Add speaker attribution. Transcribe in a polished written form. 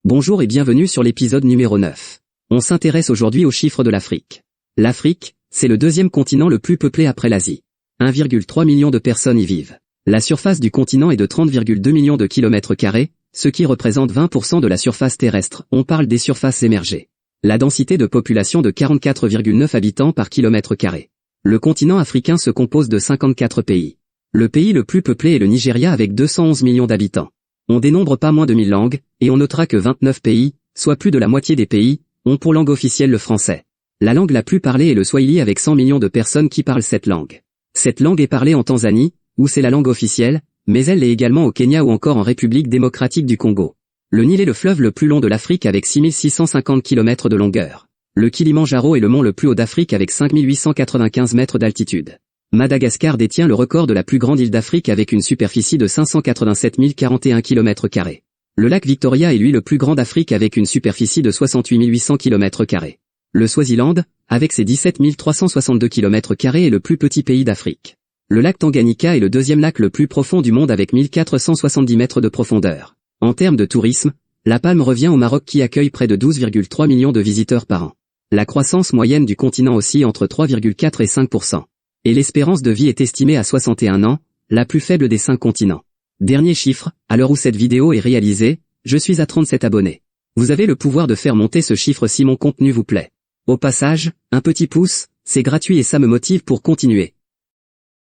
Speaker 1: Bonjour et bienvenue sur l'épisode numéro 9. On s'intéresse aujourd'hui aux chiffres de l'Afrique. L'Afrique, c'est le deuxième continent le plus peuplé après l'Asie. 1,3 million de personnes y vivent. La surface du continent est de 30,2 millions de kilomètres carrés, ce qui représente 20% de la surface terrestre. On parle des surfaces émergées. La densité de population de 44,9 habitants par kilomètre carré. Le continent africain se compose de 54 pays. Le pays le plus peuplé est le Nigeria avec 211 millions d'habitants. On dénombre pas moins de 1000 langues, et on notera que 29 pays, soit plus de la moitié des pays, ont pour langue officielle le français. La langue la plus parlée est le Swahili avec 100 millions de personnes qui parlent cette langue. Cette langue est parlée en Tanzanie, où c'est la langue officielle, mais elle l'est également au Kenya ou encore en République démocratique du Congo. Le Nil est le fleuve le plus long de l'Afrique avec 6650 km de longueur. Le Kilimandjaro est le mont le plus haut d'Afrique avec 5895 mètres d'altitude. Madagascar détient le record de la plus grande île d'Afrique avec une superficie de 587 041 km². Le lac Victoria est lui le plus grand d'Afrique avec une superficie de 68 800 km². Le Swaziland, avec ses 17 362 km², est le plus petit pays d'Afrique. Le lac Tanganyika est le deuxième lac le plus profond du monde avec 1470 mètres de profondeur. En termes de tourisme, La Palme revient au Maroc qui accueille près de 12,3 millions de visiteurs par an. La croissance moyenne du continent oscille entre 3,4 et 5%. Et l'espérance de vie est estimée à 61 ans, la plus faible des 5 continents. Dernier chiffre, à l'heure où cette vidéo est réalisée, je suis à 37 abonnés. Vous avez le pouvoir de faire monter ce chiffre si mon contenu vous plaît. Au passage, un petit pouce, c'est gratuit et ça me motive pour continuer.